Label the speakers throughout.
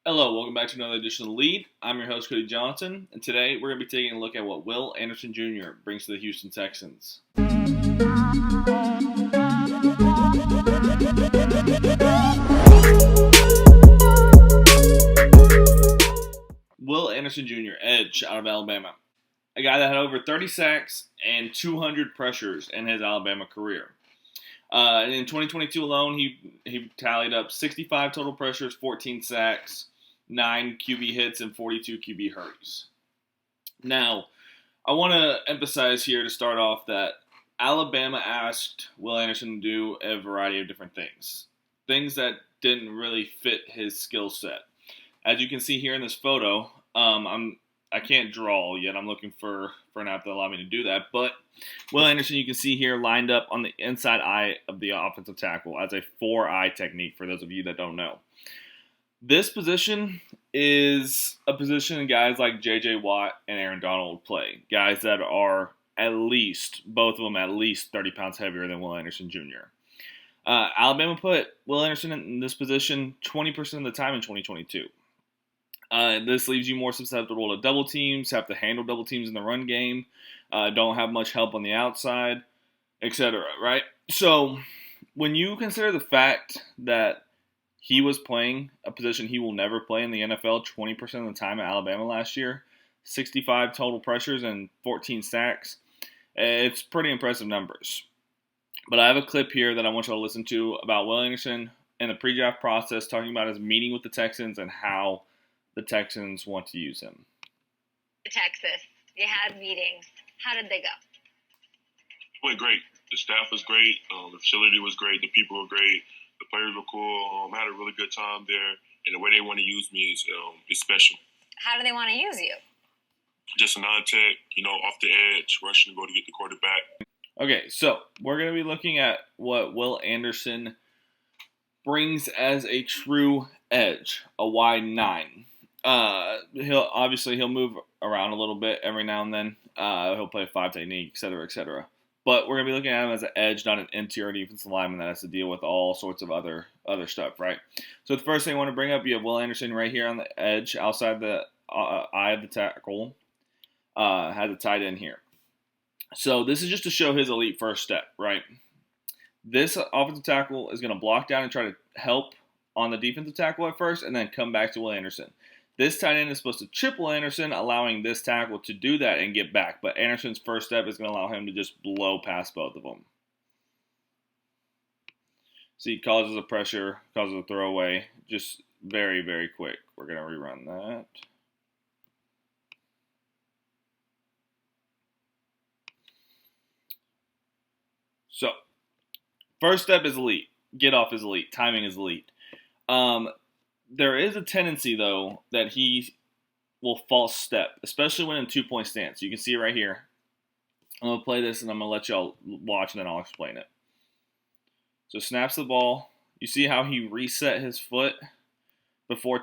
Speaker 1: Hello, welcome back to another edition of The Lead. I'm your host, Cody Johnson, and today we're going to be taking a look at what Will Anderson Jr. brings to the Houston Texans. Will Anderson Jr., edge out of Alabama. A guy that had over 30 sacks and 200 pressures in his Alabama career. And in 2022 alone, he tallied up 65 total pressures, 14 sacks, 9 QB hits, and 42 QB hurries. Now, I want to emphasize here to start off that Alabama asked Will Anderson to do a variety of different things. Things that didn't really fit his skill set. As you can see here in this photo, I can't draw yet. I'm looking for an app that allows me to do that. But Will Anderson, you can see here lined up on the inside eye of the offensive tackle as a 4-eye technique for those of you that don't know. This position is a position guys like J.J. Watt and Aaron Donald play. Guys that are both of them at least 30 pounds heavier than Will Anderson Jr. Alabama put Will Anderson in this position 20% of the time in 2022. This leaves you more susceptible to double teams, have to handle double teams in the run game, don't have much help on the outside, etc. Right? So when you consider the fact that he was playing a position he will never play in the NFL 20% of the time at Alabama last year, 65 total pressures and 14 sacks, it's pretty impressive numbers. But I have a clip here that I want you to listen to about Will Anderson in the pre-draft process, talking about his meeting with the Texans and how the Texans want to use him.
Speaker 2: Texas, you had meetings. How did they go?
Speaker 3: Went great. The staff was great. The facility was great. The people were great. The players were cool. I had a really good time there. And the way they want to use me is special.
Speaker 2: How do they want to use you?
Speaker 3: Just a non-tech, off the edge, rushing to go to get the quarterback.
Speaker 1: Okay, so we're going to be looking at what Will Anderson brings as a true edge, a wide 9. He'll move around a little bit every now and then. He'll play 5 technique, etc., etc. But we're going to be looking at him as an edge, not an interior defensive lineman that has to deal with all sorts of other stuff, right? So the first thing I want to bring up, you have Will Anderson right here on the edge, outside the eye of the tackle, has a tight end here. So this is just to show his elite first step, right? This offensive tackle is going to block down and try to help on the defensive tackle at first and then come back to Will Anderson. This tight end is supposed to chip Will Anderson, allowing this tackle to do that and get back. But Anderson's first step is going to allow him to just blow past both of them. See, causes a pressure, causes a throwaway. Just very, very quick. We're going to rerun that. So, first step is elite. Get off is elite. Timing is elite. There is a tendency, though, that he will false step, especially when in 2-point stance. You can see it right here. I'm going to play this, and I'm going to let y'all watch, and then I'll explain it. So snaps the ball. You see how he reset his foot before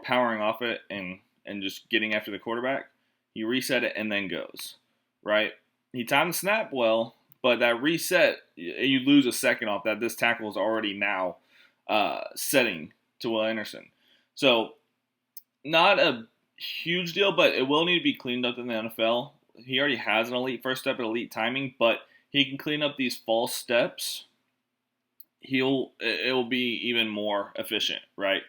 Speaker 1: powering off it and just getting after the quarterback? He reset it and then goes, right? He timed the snap well, but that reset, you lose a second off that. This tackle is already now setting to Will Anderson. So, not a huge deal, but it will need to be cleaned up in the NFL. He already has an elite first step and elite timing, but he can clean up these false steps. It will be even more efficient, right?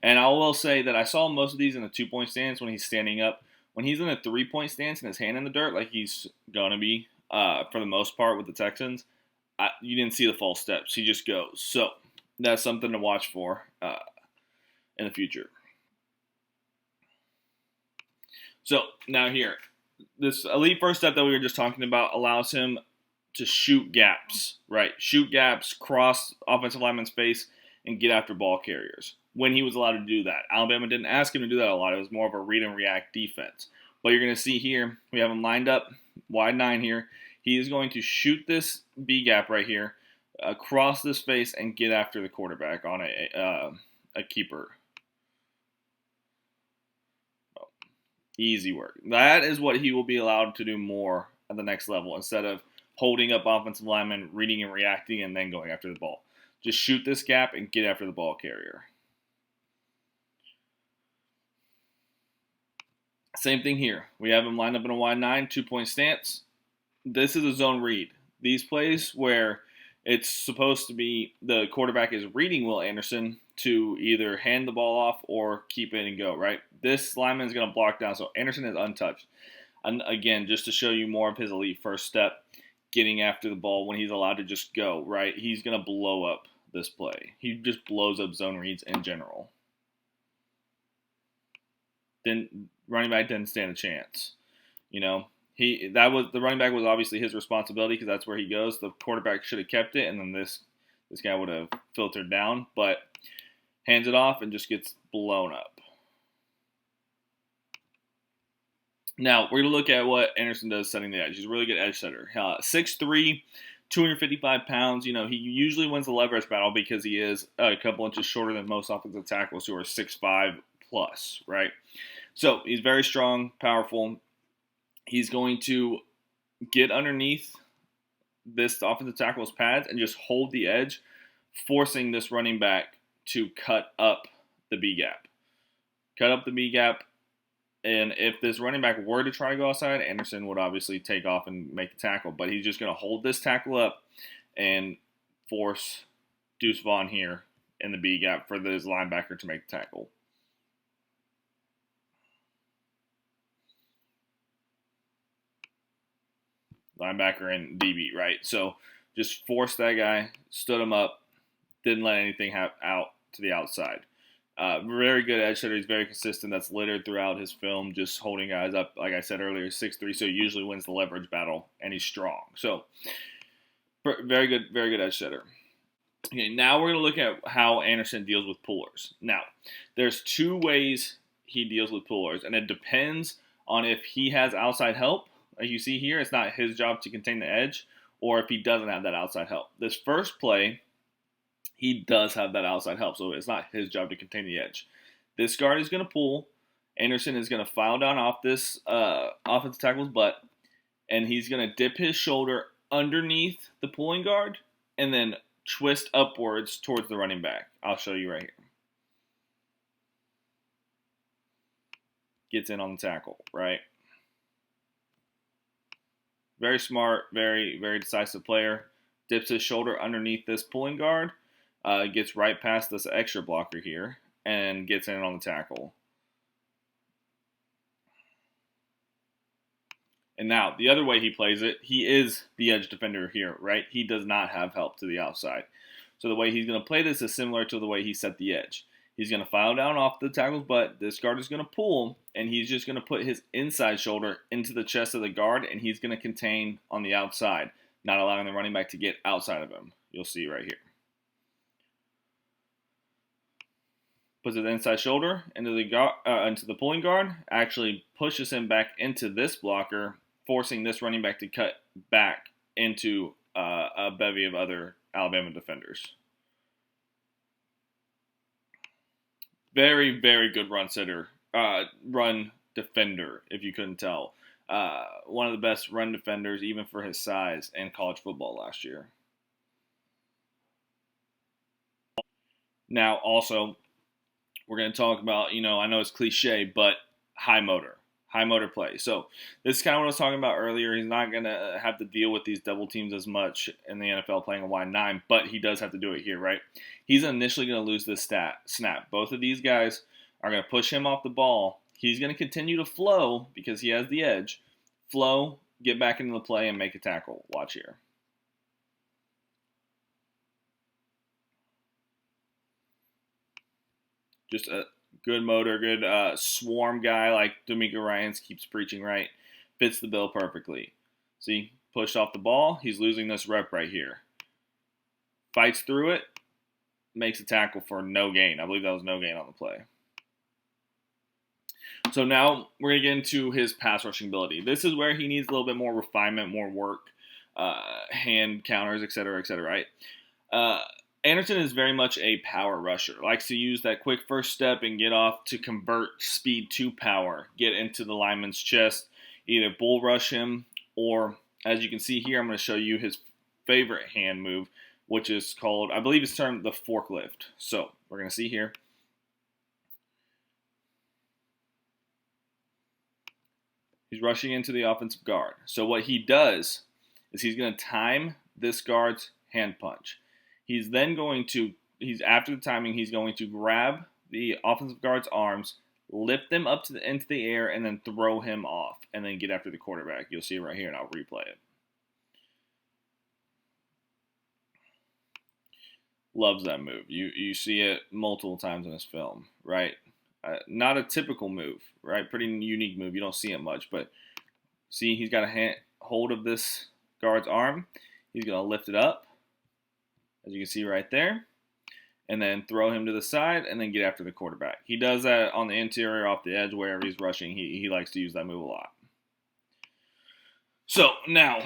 Speaker 1: And I will say that I saw most of these in the 2-point stance when he's standing up. When he's in a 3-point stance and his hand in the dirt, like he's going to be for the most part with the Texans, you didn't see the false steps. He just goes. So, that's something to watch for in the future. So now here, this elite first step that we were just talking about allows him to shoot gaps, right? Shoot gaps, cross offensive lineman's face, and get after ball carriers when he was allowed to do that. Alabama didn't ask him to do that a lot. It was more of a read and react defense. But you're going to see here, we have him lined up, wide 9 here. He is going to shoot this B gap right here, across this face, and get after the quarterback on a keeper. Easy work. That is what he will be allowed to do more at the next level instead of holding up offensive linemen, reading and reacting, and then going after the ball. Just shoot this gap and get after the ball carrier. Same thing here. We have him lined up in a wide 9, 2-point stance. This is a zone read. These plays where it's supposed to be the quarterback is reading Will Anderson to either hand the ball off or keep it and go, right? This lineman is going to block down, so Anderson is untouched. And again, just to show you more of his elite first step, getting after the ball when he's allowed to just go, right? He's going to blow up this play. He just blows up zone reads in general. Then running back didn't stand a chance. You know, the running back was obviously his responsibility because that's where he goes. The quarterback should have kept it, and then this guy would have filtered down, but hands it off and just gets blown up. Now, we're going to look at what Anderson does setting the edge. He's a really good edge setter. 6'3", 255 pounds. You know, he usually wins the leverage battle because he is a couple inches shorter than most offensive tackles who are 6'5" plus, right? So he's very strong, powerful. He's going to get underneath this offensive tackle's pads and just hold the edge, forcing this running back to cut up the B gap. Cut up the B gap. And if this running back were to try to go outside, Anderson would obviously take off and make the tackle. But he's just going to hold this tackle up and force Deuce Vaughn here in the B gap for this linebacker to make the tackle. Linebacker and DB, right? So just forced that guy, stood him up, didn't let anything out to the outside. Very good edge setter. He's very consistent. That's littered throughout his film, just holding guys up. Like I said earlier, 6'3", so he usually wins the leverage battle, and he's strong. So very good edge setter. Okay, now we're going to look at how Anderson deals with pullers. Now, there's two ways he deals with pullers, and it depends on if he has outside help. Like you see here, it's not his job to contain the edge, or if he doesn't have that outside help. This first play, he does have that outside help, so it's not his job to contain the edge. This guard is going to pull. Anderson is going to file down off this offensive tackle's butt, and he's going to dip his shoulder underneath the pulling guard and then twist upwards towards the running back. I'll show you right here. Gets in on the tackle, right? Very smart, very decisive player. Dips his shoulder underneath this pulling guard. Gets right past this extra blocker here and gets in on the tackle. And now, the other way he plays it, he is the edge defender here, right? He does not have help to the outside. So the way he's going to play this is similar to the way he set the edge. He's going to file down off the tackle's butt. This guard is going to pull, and he's just going to put his inside shoulder into the chest of the guard, and he's going to contain on the outside, not allowing the running back to get outside of him. You'll see right here. Puts his inside shoulder into the pulling guard, actually pushes him back into this blocker, forcing this running back to cut back into a bevy of other Alabama defenders. Very good run defender, if you couldn't tell. One of the best run defenders, even for his size, in college football last year. Now, also, we're going to talk about, I know it's cliche, but high motor play. So this is kind of what I was talking about earlier. He's not going to have to deal with these double teams as much in the NFL playing a wide 9, but he does have to do it here, right? He's initially going to lose this snap. Both of these guys are going to push him off the ball. He's going to continue to flow because he has the edge. Flow, get back into the play, and make a tackle. Watch here. Just a good motor, good swarm guy like D'Amico Ryans keeps preaching, right? Fits the bill perfectly. See, pushed off the ball. He's losing this rep right here. Fights through it. Makes a tackle for no gain. I believe that was no gain on the play. So now we're going to get into his pass rushing ability. This is where he needs a little bit more refinement, more work, hand counters, etc., right? Anderson is very much a power rusher. Likes to use that quick first step and get off to convert speed to power. Get into the lineman's chest, either bull rush him, or as you can see here, I'm going to show you his favorite hand move, which is called, I believe it's termed the forklift. So we're going to see here. He's rushing into the offensive guard. So what he does is he's going to time this guard's hand punch. He's then going to, after the timing, he's going to grab the offensive guard's arms, lift them up into the air, and then throw him off, and then get after the quarterback. You'll see it right here, and I'll replay it. Loves that move. You see it multiple times in this film, right? Not a typical move, right? Pretty unique move. You don't see it much, but see, he's got a hold of this guard's arm. He's going to lift it up, as you can see right there, and then throw him to the side, and then get after the quarterback. He does that on the interior, off the edge, wherever he's rushing. He likes to use that move a lot. So now,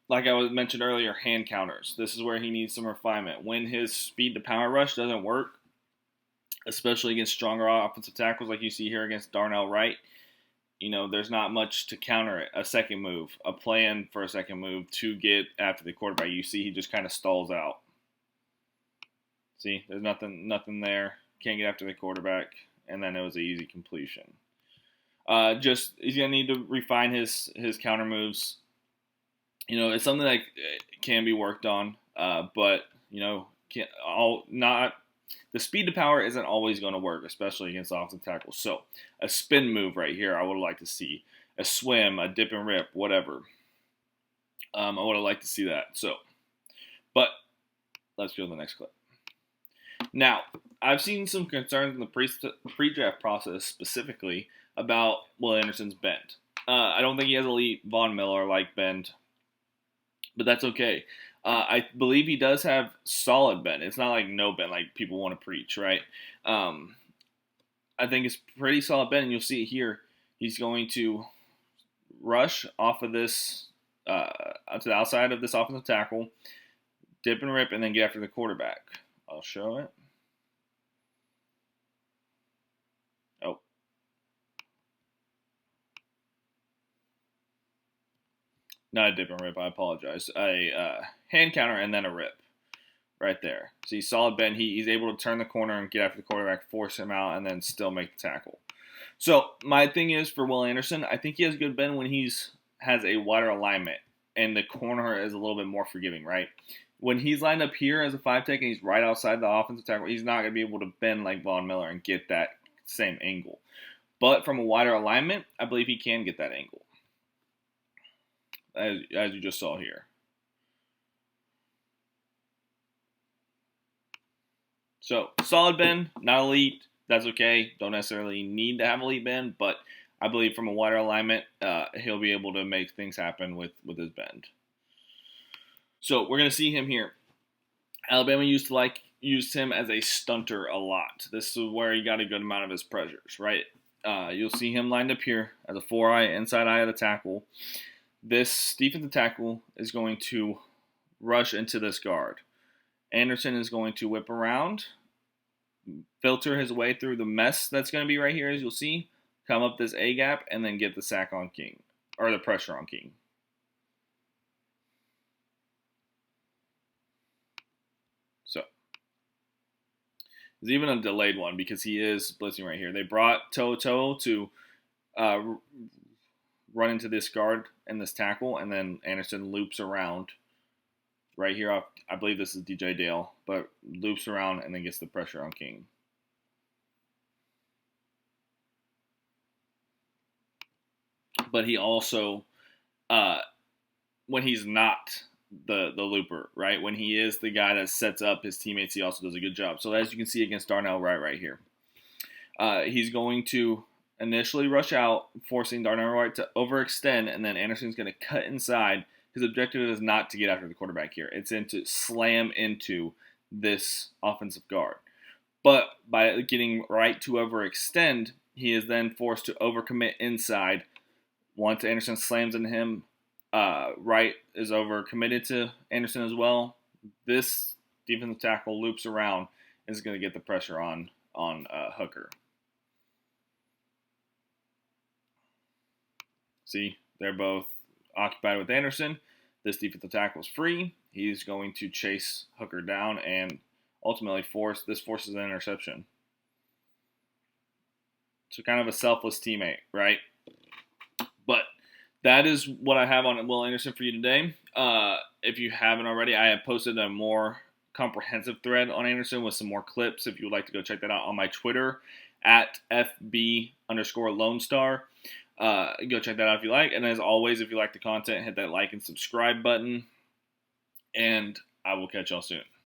Speaker 1: like I mentioned earlier, hand counters. This is where he needs some refinement. When his speed to power rush doesn't work, especially against stronger offensive tackles like you see here against Darnell Wright, there's not much to counter it. A second move, a plan for a second move to get after the quarterback. You see he just kind of stalls out. See, there's nothing there. Can't get after the quarterback, and then it was an easy completion. He's gonna need to refine his counter moves. It's something that can be worked on, but the speed to power isn't always going to work, especially against offensive tackles. So a spin move right here, I would like to see a swim, a dip and rip, whatever. I would have liked to see that. But let's go to the next clip. Now, I've seen some concerns in the pre-draft process specifically about Will Anderson's bend. I don't think he has elite Von Miller-like bend, but that's okay. I believe he does have solid bend. It's not like no bend like people want to preach, right? I think it's pretty solid bend, and you'll see it here. He's going to rush off of this to the outside of this offensive tackle, dip and rip, and then get after the quarterback. I'll show it. Oh. Not a dip and rip, I apologize. A hand counter and then a rip right there. See, solid bend. He's able to turn the corner and get after the quarterback, force him out, and then still make the tackle. So my thing is for Will Anderson, I think he has good bend when has a wider alignment and the corner is a little bit more forgiving, right? When he's lined up here as a 5-tech and he's right outside the offensive tackle, he's not going to be able to bend like Von Miller and get that same angle. But from a wider alignment, I believe he can get that angle, as you just saw here. So, solid bend, not elite. That's okay. Don't necessarily need to have elite bend, but I believe from a wider alignment, he'll be able to make things happen with his bend. So, we're going to see him here. Alabama used him as a stunter a lot. This is where he got a good amount of his pressures, right? You'll see him lined up here as a 4-eye, inside eye of the tackle. This defensive tackle is going to rush into this guard. Anderson is going to whip around, filter his way through the mess that's going to be right here, as you'll see, come up this A-gap, and then get the sack on King, or the pressure on King. So, there's even a delayed one because he is blitzing right here. They brought Toto to run into this guard and this tackle, and then Anderson loops around right here off, I believe this is DJ Dale, but loops around and then gets the pressure on King. But he also, when he's not the looper, right, when he is the guy that sets up his teammates, he also does a good job. So as you can see against Darnell Wright right here, he's going to initially rush out, forcing Darnell Wright to overextend, and then Anderson's going to cut inside. His objective is not to get after the quarterback here. It's to slam into this offensive guard. But by getting Wright to overextend, he is then forced to overcommit inside. Once Anderson slams into him, Wright is overcommitted to Anderson as well. This defensive tackle loops around and is going to get the pressure on Hooker. See, they're both occupied with Anderson. This defensive tackle is free. He's going to chase Hooker down and ultimately forces an interception. So kind of a selfless teammate, right? But that is what I have on Will Anderson for you today. If you haven't already, I have posted a more comprehensive thread on Anderson with some more clips. If you would like to go check that out on my Twitter at FB_Lone Star. Go check that out if you like. And as always, if you like the content, hit that like and subscribe button. And I will catch y'all soon.